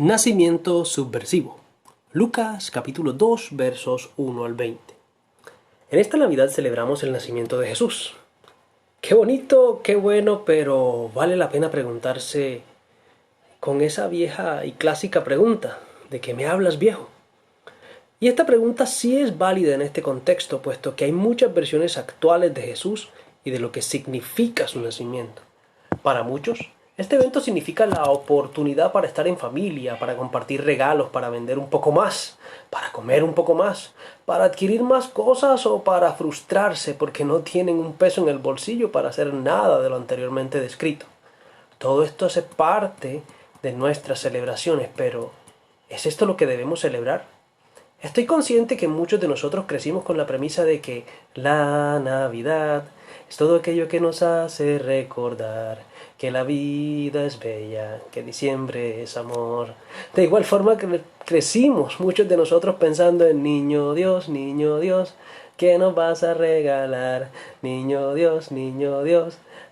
Nacimiento subversivo. Lucas capítulo 2 versos 1 al 20. En esta Navidad celebramos el nacimiento de Jesús. Qué bonito, qué bueno, pero vale la pena preguntarse con esa vieja y clásica pregunta: ¿de qué me hablas, viejo? Y esta pregunta sí es válida en este contexto, puesto que hay muchas versiones actuales de Jesús y de lo que significa su nacimiento. Para muchos, este evento significa la oportunidad para estar en familia, para compartir regalos, para vender un poco más, para comer un poco más, para adquirir más cosas o para frustrarse porque no tienen un peso en el bolsillo para hacer nada de lo anteriormente descrito. Todo esto hace parte de nuestras celebraciones, pero ¿es esto lo que debemos celebrar? Estoy consciente que muchos de nosotros crecimos con la premisa de que la Navidad es todo aquello que nos hace recordar que la vida es bella, que diciembre es amor. De igual forma que crecimos muchos de nosotros pensando en niño Dios, ¿qué nos vas a regalar? Niño Dios,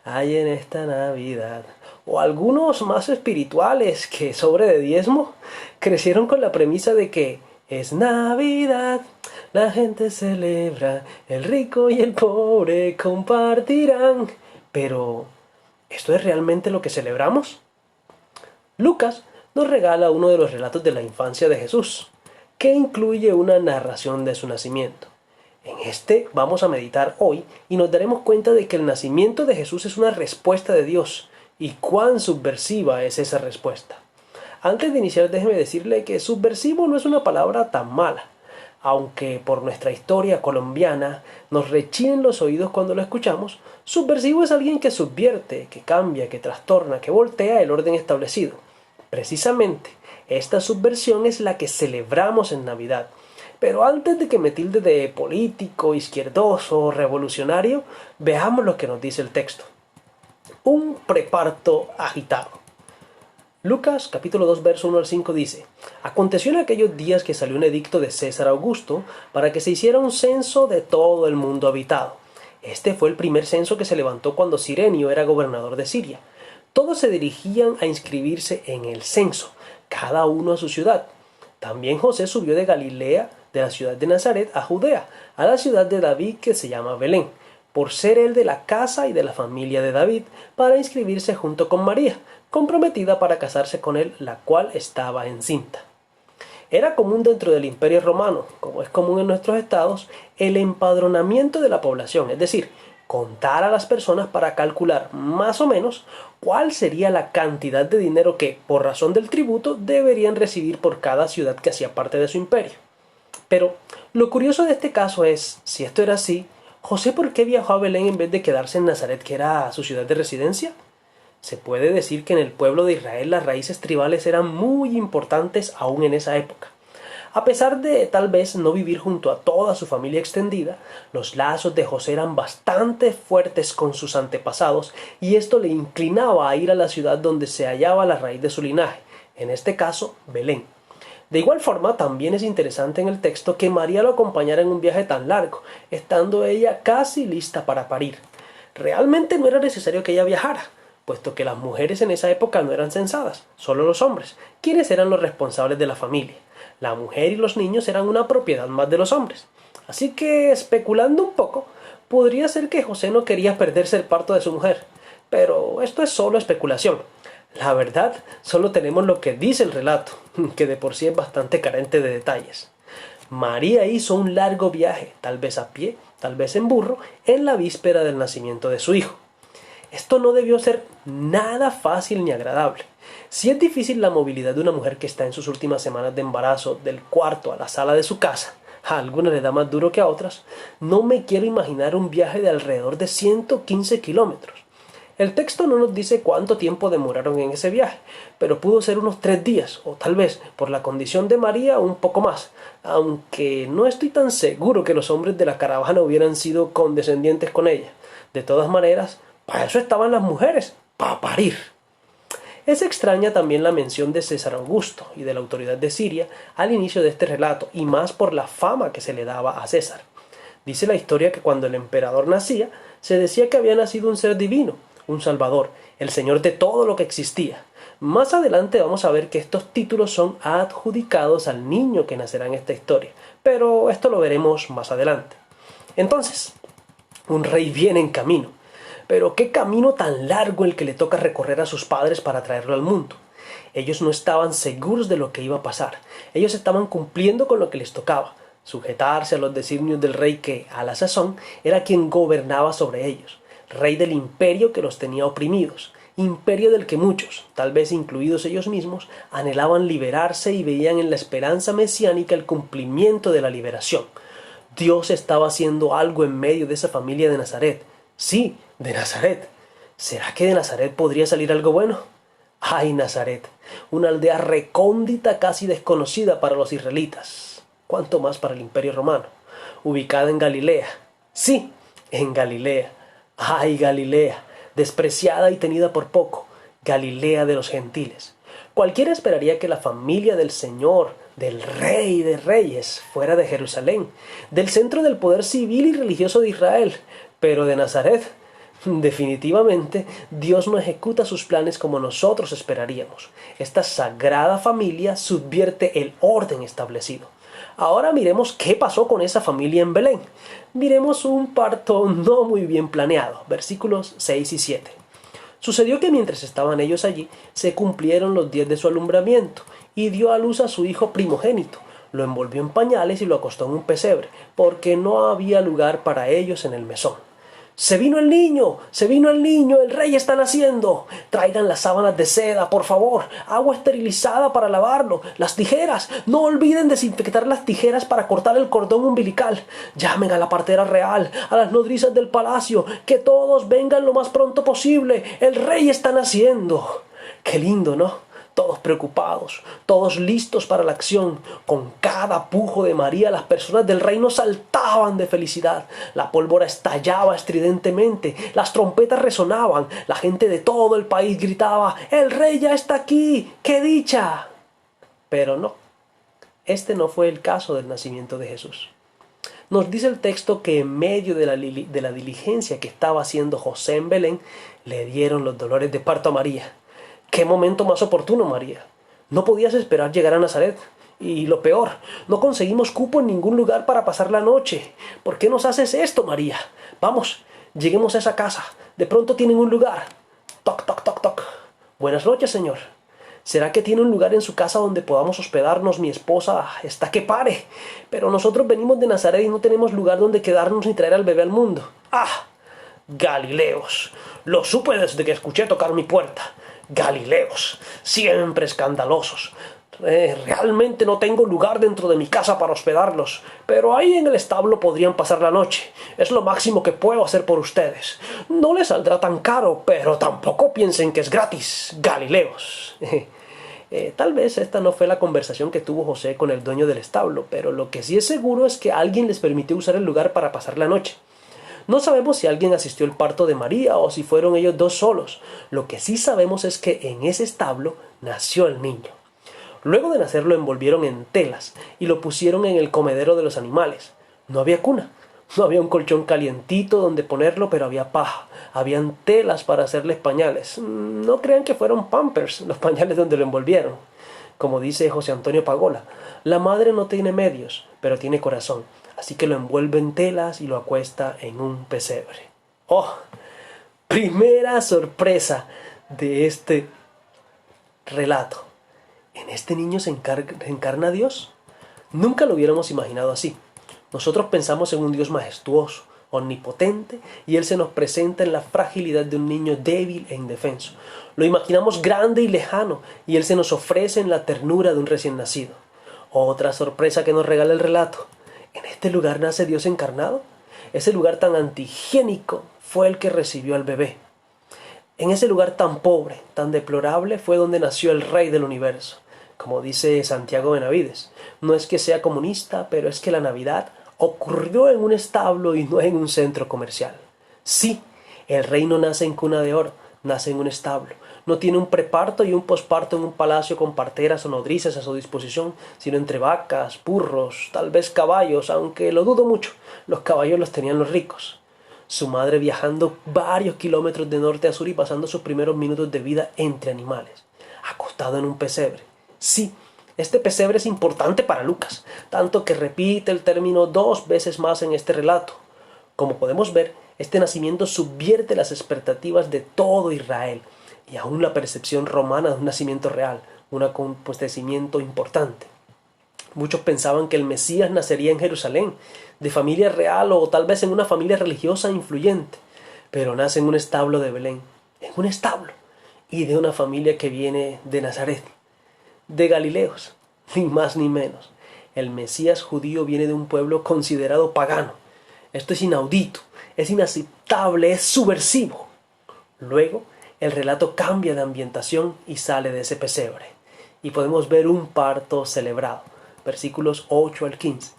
hay en esta Navidad. O algunos más espirituales que sobre de diezmo crecieron con la premisa de que es Navidad, la gente celebra, el rico y el pobre compartirán. Pero, ¿esto es realmente lo que celebramos? Lucas nos regala uno de los relatos de la infancia de Jesús, que incluye una narración de su nacimiento. En este vamos a meditar hoy y nos daremos cuenta de que el nacimiento de Jesús es una respuesta de Dios y cuán subversiva es esa respuesta. Antes de iniciar, déjeme decirle que subversivo no es una palabra tan mala, aunque por nuestra historia colombiana nos rechinen los oídos cuando lo escuchamos. Subversivo es alguien que subvierte, que cambia, que trastorna, que voltea el orden establecido. Precisamente, esta subversión es la que celebramos en Navidad. Pero antes de que me tilde de político, izquierdoso o revolucionario, veamos lo que nos dice el texto. Un preparto agitado. Lucas capítulo 2 verso 1 al 5 dice: Aconteció en aquellos días que salió un edicto de César Augusto para que se hiciera un censo de todo el mundo habitado. Este fue el primer censo que se levantó cuando Cirenio era gobernador de Siria. Todos se dirigían a inscribirse en el censo, cada uno a su ciudad. También José subió de Galilea, de la ciudad de Nazaret, a Judea, a la ciudad de David que se llama Belén, por ser él de la casa y de la familia de David, para inscribirse junto con María, comprometida para casarse con él, la cual estaba encinta. Era común dentro del Imperio Romano, como es común en nuestros estados, el empadronamiento de la población, es decir, contar a las personas para calcular más o menos cuál sería la cantidad de dinero que, por razón del tributo, deberían recibir por cada ciudad que hacía parte de su imperio. Pero lo curioso de este caso es, si esto era así, ¿José por qué viajó a Belén en vez de quedarse en Nazaret, que era su ciudad de residencia? Se puede decir que en el pueblo de Israel las raíces tribales eran muy importantes aún en esa época. A pesar de tal vez no vivir junto a toda su familia extendida, los lazos de José eran bastante fuertes con sus antepasados y esto le inclinaba a ir a la ciudad donde se hallaba la raíz de su linaje, en este caso Belén. De igual forma, también es interesante en el texto que María lo acompañara en un viaje tan largo, estando ella casi lista para parir. Realmente no era necesario que ella viajara, puesto que las mujeres en esa época no eran censadas, solo los hombres, quienes eran los responsables de la familia. La mujer y los niños eran una propiedad más de los hombres. Así que, especulando un poco, podría ser que José no quería perderse el parto de su mujer. Pero esto es solo especulación. La verdad, solo tenemos lo que dice el relato, que de por sí es bastante carente de detalles. María hizo un largo viaje, tal vez a pie, tal vez en burro, en la víspera del nacimiento de su hijo. Esto no debió ser nada fácil ni agradable. Si es difícil la movilidad de una mujer que está en sus últimas semanas de embarazo del cuarto a la sala de su casa, a algunas le da más duro que a otras, no me quiero imaginar un viaje de alrededor de 115 kilómetros. El texto no nos dice cuánto tiempo demoraron en ese viaje, pero pudo ser unos 3 días, o tal vez, por la condición de María, un poco más, aunque no estoy tan seguro que los hombres de la caravana hubieran sido condescendientes con ella. De todas maneras, para eso estaban las mujeres, para parir. Es extraña también la mención de César Augusto y de la autoridad de Siria al inicio de este relato, y más por la fama que se le daba a César. Dice la historia que cuando el emperador nacía, se decía que había nacido un ser divino, un salvador, el señor de todo lo que existía. Más adelante vamos a ver que estos títulos son adjudicados al niño que nacerá en esta historia, pero esto lo veremos más adelante. Entonces, un rey viene en camino, pero qué camino tan largo el que le toca recorrer a sus padres para traerlo al mundo. Ellos no estaban seguros de lo que iba a pasar, ellos estaban cumpliendo con lo que les tocaba, sujetarse a los designios del rey que, a la sazón, era quien gobernaba sobre ellos, rey del imperio que los tenía oprimidos, imperio del que muchos, tal vez incluidos ellos mismos, anhelaban liberarse y veían en la esperanza mesiánica el cumplimiento de la liberación. Dios estaba haciendo algo en medio de esa familia de Nazaret. Sí, de Nazaret. ¿Será que de Nazaret podría salir algo bueno? ¡Ay, Nazaret! Una aldea recóndita casi desconocida para los israelitas. ¿Cuánto más para el Imperio Romano? Ubicada en Galilea. Sí, en Galilea. ¡Ay, Galilea! Despreciada y tenida por poco. Galilea de los gentiles. Cualquiera esperaría que la familia del Señor, del Rey de Reyes, fuera de Jerusalén, del centro del poder civil y religioso de Israel, pero de Nazaret. Definitivamente, Dios no ejecuta sus planes como nosotros esperaríamos. Esta sagrada familia subvierte el orden establecido. Ahora miremos qué pasó con esa familia en Belén. Miremos un parto no muy bien planeado, versículos 6 y 7. Sucedió que mientras estaban ellos allí, se cumplieron los días de su alumbramiento, y dio a luz a su hijo primogénito. Lo envolvió en pañales y lo acostó en un pesebre, porque no había lugar para ellos en el mesón. ¡Se vino el niño! ¡Se vino el niño! ¡El rey está naciendo! Traigan las sábanas de seda, por favor, agua esterilizada para lavarlo, las tijeras. No olviden desinfectar las tijeras para cortar el cordón umbilical. Llamen a la partera real, a las nodrizas del palacio, que todos vengan lo más pronto posible. ¡El rey está naciendo! ¡Qué lindo!, ¿no? Todos preocupados, todos listos para la acción. Con cada pujo de María, las personas del reino saltaban de felicidad. La pólvora estallaba estridentemente, las trompetas resonaban, la gente de todo el país gritaba: ¡El rey ya está aquí! ¡Qué dicha! Pero no, este no fue el caso del nacimiento de Jesús. Nos dice el texto que en medio de la diligencia que estaba haciendo José en Belén, le dieron los dolores de parto a María. ¡Qué momento más oportuno, María! No podías esperar llegar a Nazaret. Y lo peor, no conseguimos cupo en ningún lugar para pasar la noche. ¿Por qué nos haces esto, María? Vamos, lleguemos a esa casa. De pronto tienen un lugar. Toc, toc, toc, toc. Buenas noches, señor. ¿Será que tiene un lugar en su casa donde podamos hospedarnos? Mi esposa está que pare. Pero nosotros venimos de Nazaret y no tenemos lugar donde quedarnos ni traer al bebé al mundo. ¡Ah! Galileos. Lo supe desde que escuché tocar mi puerta. Galileos, siempre escandalosos. Realmente no tengo lugar dentro de mi casa para hospedarlos, pero ahí en el establo podrían pasar la noche. Es lo máximo que puedo hacer por ustedes. No les saldrá tan caro, pero tampoco piensen que es gratis. Galileos. Tal vez esta no fue la conversación que tuvo José con el dueño del establo, pero lo que sí es seguro es que alguien les permitió usar el lugar para pasar la noche. No sabemos si alguien asistió al parto de María o si fueron ellos dos solos. Lo que sí sabemos es que en ese establo nació el niño. Luego de nacer lo envolvieron en telas y lo pusieron en el comedero de los animales. No había cuna, no había un colchón calientito donde ponerlo, pero había paja. Habían telas para hacerles pañales. No crean que fueron Pampers los pañales donde lo envolvieron. Como dice José Antonio Pagola, la madre no tiene medios, pero tiene corazón. Así que lo envuelve en telas y lo acuesta en un pesebre. ¡Oh! Primera sorpresa de este relato. ¿En este niño se encarna Dios? Nunca lo hubiéramos imaginado así. Nosotros pensamos en un Dios majestuoso, omnipotente, y Él se nos presenta en la fragilidad de un niño débil e indefenso. Lo imaginamos grande y lejano, y Él se nos ofrece en la ternura de un recién nacido. Otra sorpresa que nos regala el relato. ¿En este lugar nace Dios encarnado? Ese lugar tan antihigiénico fue el que recibió al bebé. En ese lugar tan pobre, tan deplorable, fue donde nació el Rey del universo. Como dice Santiago Benavides, no es que sea comunista, pero es que la Navidad ocurrió en un establo y no en un centro comercial. Sí, el reino nace en cuna de oro, nace en un establo. No tiene un preparto y un posparto en un palacio con parteras o nodrizas a su disposición, sino entre vacas, burros, tal vez caballos, aunque lo dudo mucho, los caballos los tenían los ricos. Su madre viajando varios kilómetros de norte a sur y pasando sus primeros minutos de vida entre animales. acostado en un pesebre. Sí, este pesebre es importante para Lucas, tanto que repite el término 2 veces más en este relato. Como podemos ver, este nacimiento subvierte las expectativas de todo Israel y aún la percepción romana de un nacimiento real, un acontecimiento importante. Muchos pensaban que el Mesías nacería en Jerusalén, de familia real o tal vez en una familia religiosa influyente, pero nace en un establo de Belén, en un establo, y de una familia que viene de Nazaret, de Galileos, ni más ni menos. El Mesías judío viene de un pueblo considerado pagano. Esto es inaudito, es inaceptable, es subversivo. Luego, el relato cambia de ambientación y sale de ese pesebre. Y podemos ver un parto celebrado. Versículos 8 al 15.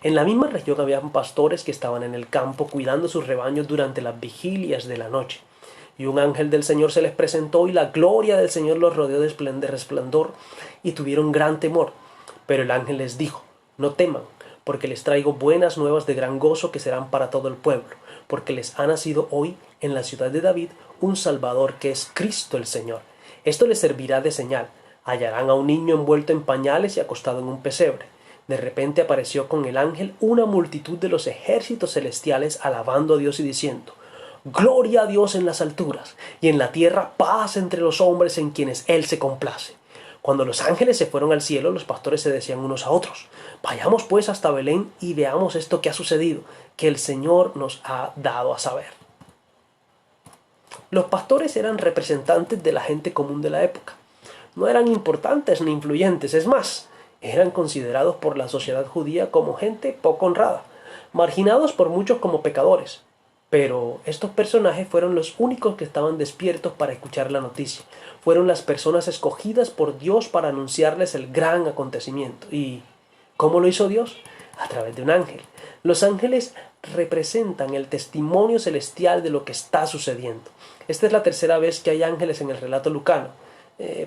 En la misma región habían pastores que estaban en el campo cuidando sus rebaños durante las vigilias de la noche. Y un ángel del Señor se les presentó y la gloria del Señor los rodeó de resplandor y tuvieron gran temor. Pero el ángel les dijo, no teman, porque les traigo buenas nuevas de gran gozo que serán para todo el pueblo, porque les ha nacido hoy en la ciudad de David un Salvador que es Cristo el Señor. Esto les servirá de señal. Hallarán a un niño envuelto en pañales y acostado en un pesebre. De repente apareció con el ángel una multitud de los ejércitos celestiales alabando a Dios y diciendo, Gloria a Dios en las alturas, y en la tierra paz entre los hombres en quienes Él se complace. Cuando los ángeles se fueron al cielo, los pastores se decían unos a otros, vayamos pues hasta Belén y veamos esto que ha sucedido, que el Señor nos ha dado a saber. Los pastores eran representantes de la gente común de la época. No eran importantes ni influyentes, es más, eran considerados por la sociedad judía como gente poco honrada, marginados por muchos como pecadores. Pero estos personajes fueron los únicos que estaban despiertos para escuchar la noticia. Fueron las personas escogidas por Dios para anunciarles el gran acontecimiento. ¿Y cómo lo hizo Dios? A través de un ángel. Los ángeles representan el testimonio celestial de lo que está sucediendo. Esta es la tercera vez que hay ángeles en el relato lucano.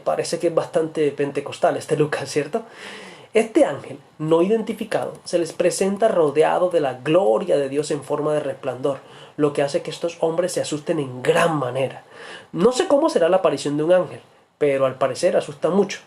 Parece que es bastante pentecostal este Lucas, ¿cierto? Este ángel no identificado se les presenta rodeado de la gloria de Dios en forma de resplandor, lo que hace que estos hombres se asusten en gran manera. No sé cómo será la aparición de un ángel, pero al parecer asusta mucho.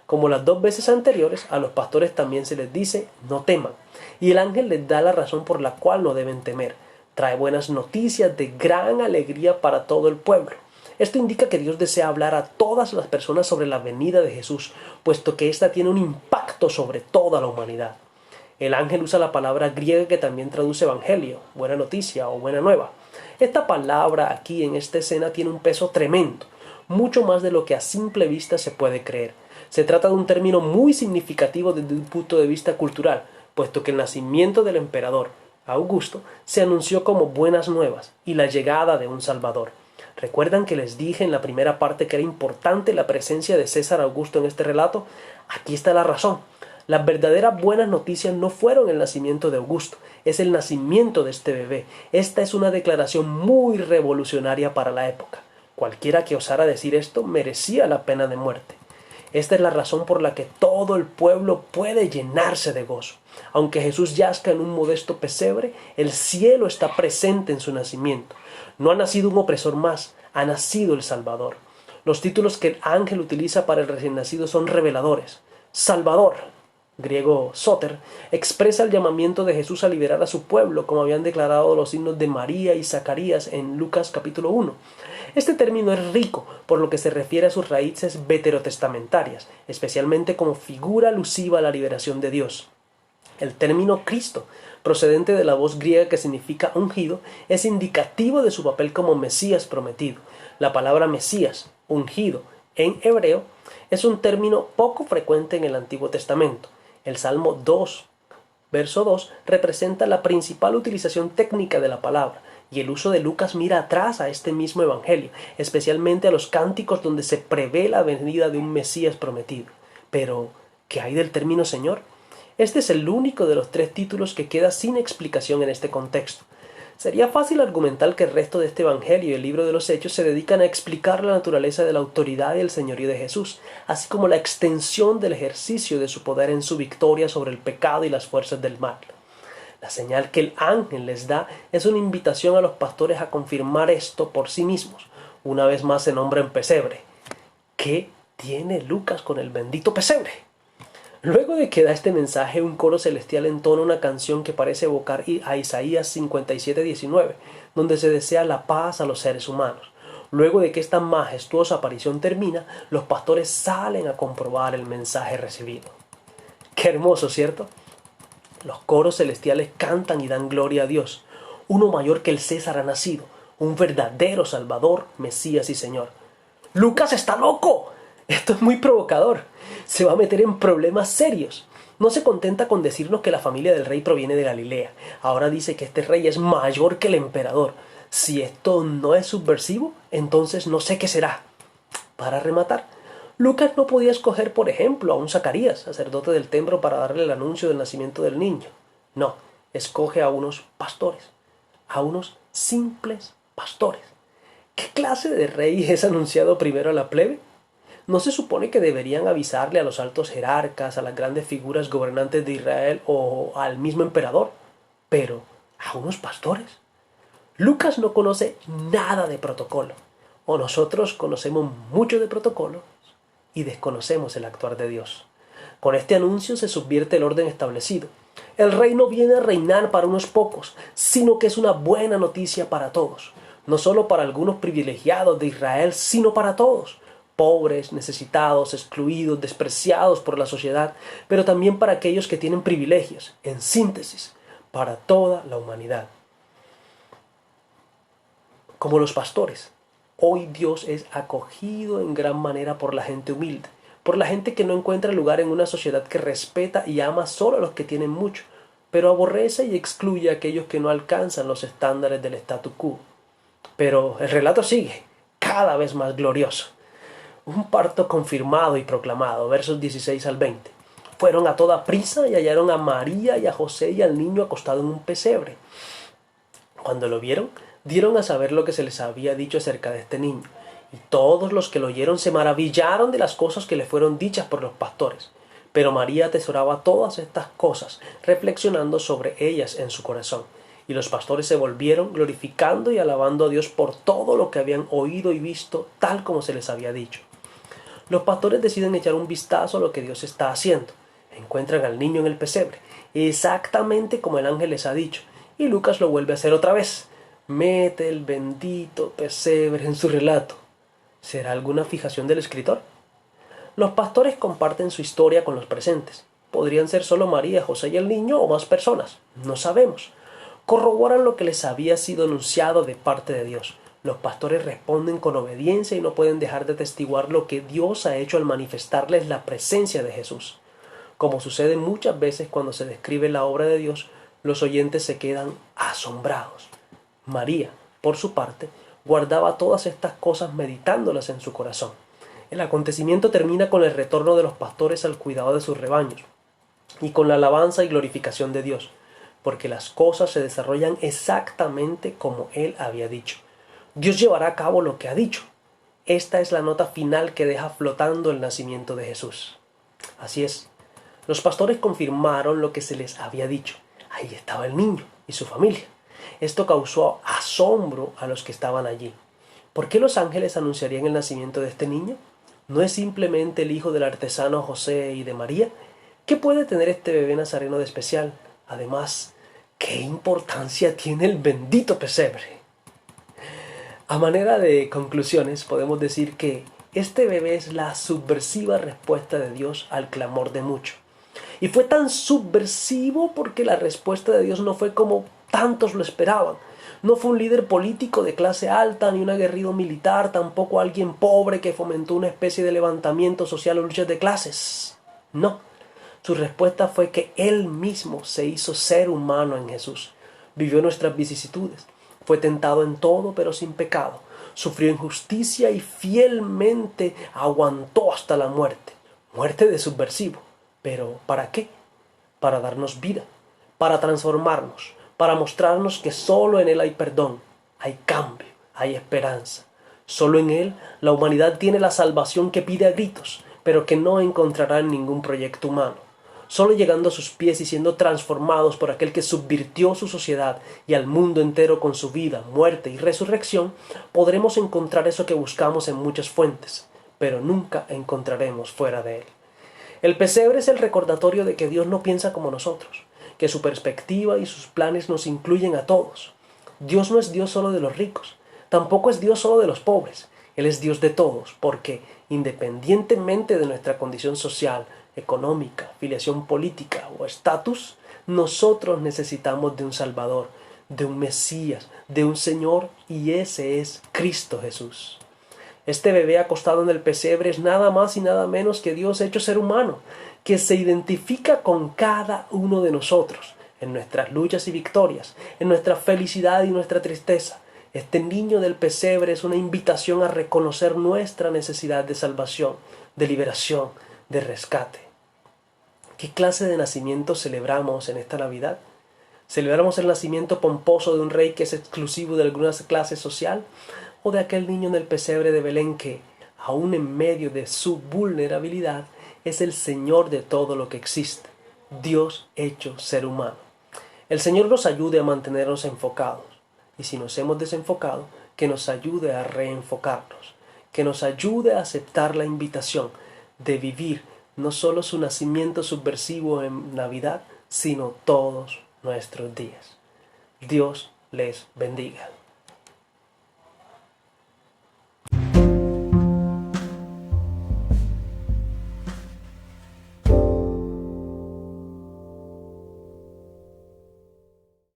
Como las 2 veces anteriores, a los pastores también se les dice no teman, y el ángel les da la razón por la cual no deben temer. Trae buenas noticias de gran alegría para todo el pueblo. Esto indica que Dios desea hablar a todas las personas sobre la venida de Jesús, puesto que ésta tiene un impacto sobre toda la humanidad. El ángel usa la palabra griega que también traduce evangelio, buena noticia o buena nueva. Esta palabra aquí en esta escena tiene un peso tremendo, mucho más de lo que a simple vista se puede creer. Se trata de un término muy significativo desde un punto de vista cultural, puesto que el nacimiento del emperador, Augusto, se anunció como buenas nuevas y la llegada de un Salvador. ¿Recuerdan que les dije en la primera parte que era importante la presencia de César Augusto en este relato? Aquí está la razón. Las verdaderas buenas noticias no fueron el nacimiento de Augusto, es el nacimiento de este bebé. Esta es una declaración muy revolucionaria para la época. Cualquiera que osara decir esto merecía la pena de muerte. Esta es la razón por la que todo el pueblo puede llenarse de gozo. Aunque Jesús yazca en un modesto pesebre, el cielo está presente en su nacimiento. No ha nacido un opresor más, ha nacido el Salvador. Los títulos que el ángel utiliza para el recién nacido son reveladores. Salvador, griego soter, expresa el llamamiento de Jesús a liberar a su pueblo, como habían declarado los signos de María y Zacarías en Lucas capítulo 1. Este término es rico, por lo que se refiere a sus raíces veterotestamentarias, especialmente como figura alusiva a la liberación de Dios. El término Cristo, procedente de la voz griega que significa ungido, es indicativo de su papel como Mesías prometido. La palabra Mesías, ungido, en hebreo, es un término poco frecuente en el Antiguo Testamento. El Salmo 2, verso 2, representa la principal utilización técnica de la palabra, y el uso de Lucas mira atrás a este mismo evangelio, especialmente a los cánticos donde se prevé la venida de un Mesías prometido. Pero, ¿qué hay del término Señor? Este es el único de los 3 títulos que queda sin explicación en este contexto. Sería fácil argumentar que el resto de este evangelio y el libro de los Hechos se dedican a explicar la naturaleza de la autoridad y el señorío de Jesús, así como la extensión del ejercicio de su poder en su victoria sobre el pecado y las fuerzas del mal. La señal que el ángel les da es una invitación a los pastores a confirmar esto por sí mismos. Una vez más se nombra en pesebre. ¡Qué tiene Lucas con el bendito pesebre? Luego de que da este mensaje, un coro celestial entona una canción que parece evocar a Isaías 57:19, donde se desea la paz a los seres humanos. Luego de que esta majestuosa aparición termina, los pastores salen a comprobar el mensaje recibido. Qué hermoso, ¿cierto? Los coros celestiales cantan y dan gloria a Dios. Uno mayor que el César ha nacido, un verdadero Salvador, Mesías y Señor. ¡Lucas está loco! Esto es muy provocador. Se va a meter en problemas serios. No se contenta con decirnos que la familia del rey proviene de Galilea. Ahora dice que este rey es mayor que el emperador. Si esto no es subversivo, entonces no sé qué será. Para rematar, Lucas no podía escoger, por ejemplo, a un Zacarías, sacerdote del templo, para darle el anuncio del nacimiento del niño. No, escoge a unos pastores, a unos simples pastores. ¿Qué clase de rey es anunciado primero a la plebe? ¿No se supone que deberían avisarle a los altos jerarcas, a las grandes figuras gobernantes de Israel o al mismo emperador? Pero, ¿a unos pastores? Lucas no conoce nada de protocolo, o nosotros conocemos mucho de protocolo y desconocemos el actuar de Dios. Con este anuncio se subvierte el orden establecido. El rey no viene a reinar para unos pocos, sino que es una buena noticia para todos. No solo para algunos privilegiados de Israel, sino para todos. Pobres, necesitados, excluidos, despreciados por la sociedad, pero también para aquellos que tienen privilegios. En síntesis, para toda la humanidad. Como los pastores, hoy Dios es acogido en gran manera por la gente humilde, por la gente que no encuentra lugar en una sociedad que respeta y ama solo a los que tienen mucho, pero aborrece y excluye a aquellos que no alcanzan los estándares del statu quo. Pero el relato sigue, cada vez más glorioso. Un parto confirmado y proclamado, versos 16 al 20. Fueron a toda prisa y hallaron a María y a José y al niño acostado en un pesebre. Cuando lo vieron, dieron a saber lo que se les había dicho acerca de este niño. Y todos los que lo oyeron se maravillaron de las cosas que le fueron dichas por los pastores. Pero María atesoraba todas estas cosas, reflexionando sobre ellas en su corazón. Y los pastores se volvieron glorificando y alabando a Dios por todo lo que habían oído y visto, tal como se les había dicho. Los pastores deciden echar un vistazo a lo que Dios está haciendo. Encuentran al niño en el pesebre, exactamente como el ángel les ha dicho. Y Lucas lo vuelve a hacer otra vez. Mete el bendito pesebre en su relato. ¿Será alguna fijación del escritor? Los pastores comparten su historia con los presentes. Podrían ser solo María, José y el niño o más personas. No sabemos. Corroboran lo que les había sido anunciado de parte de Dios. Los pastores responden con obediencia y no pueden dejar de atestiguar lo que Dios ha hecho al manifestarles la presencia de Jesús. Como sucede muchas veces cuando se describe la obra de Dios, los oyentes se quedan asombrados. María, por su parte, guardaba todas estas cosas meditándolas en su corazón. El acontecimiento termina con el retorno de los pastores al cuidado de sus rebaños y con la alabanza y glorificación de Dios, porque las cosas se desarrollan exactamente como Él había dicho. Dios llevará a cabo lo que ha dicho. Esta es la nota final que deja flotando el nacimiento de Jesús. Así es, los pastores confirmaron lo que se les había dicho. Ahí estaba el niño y su familia. Esto causó asombro a los que estaban allí. ¿Por qué los ángeles anunciarían el nacimiento de este niño? ¿No es simplemente el hijo del artesano José y de María? ¿Qué puede tener este bebé nazareno de especial? Además, ¿qué importancia tiene el bendito pesebre? A manera de conclusiones, podemos decir que este bebé es la subversiva respuesta de Dios al clamor de muchos. Y fue tan subversivo porque la respuesta de Dios no fue como tantos lo esperaban. No fue un líder político de clase alta, ni un aguerrido militar, tampoco alguien pobre que fomentó una especie de levantamiento social o luchas de clases. No, su respuesta fue que Él mismo se hizo ser humano en Jesús. Vivió nuestras vicisitudes. Fue tentado en todo, pero sin pecado. Sufrió injusticia y fielmente aguantó hasta la muerte. Muerte de subversivo. ¿Pero para qué? Para darnos vida, para transformarnos, para mostrarnos que solo en Él hay perdón, hay cambio, hay esperanza. Solo en Él la humanidad tiene la salvación que pide a gritos, pero que no encontrará en ningún proyecto humano. Solo llegando a sus pies y siendo transformados por aquel que subvirtió su sociedad y al mundo entero con su vida, muerte y resurrección, podremos encontrar eso que buscamos en muchas fuentes: pero nunca encontraremos fuera de él. El pesebre es el recordatorio de que Dios no piensa como nosotros, que su perspectiva y sus planes nos incluyen a todos. Dios no es Dios solo de los ricos, tampoco es Dios solo de los pobres. Él es Dios de todos, porque independientemente de nuestra condición social, económica, filiación política o estatus, nosotros necesitamos de un Salvador, de un Mesías, de un Señor, y ese es Cristo Jesús. Este bebé acostado en el pesebre es nada más y nada menos que Dios hecho ser humano, que se identifica con cada uno de nosotros, en nuestras luchas y victorias, en nuestra felicidad y nuestra tristeza. Este niño del pesebre es una invitación a reconocer nuestra necesidad de salvación, de liberación, de rescate. ¿Qué clase de nacimiento celebramos en esta Navidad? ¿Celebramos el nacimiento pomposo de un rey que es exclusivo de alguna clase social? ¿O de aquel niño en el pesebre de Belén que, aun en medio de su vulnerabilidad, es el Señor de todo lo que existe, Dios hecho ser humano? El Señor nos ayude a mantenernos enfocados, y si nos hemos desenfocado, que nos ayude a reenfocarnos, que nos ayude a aceptar la invitación de vivir no solo su nacimiento subversivo en Navidad, sino todos nuestros días. Dios les bendiga.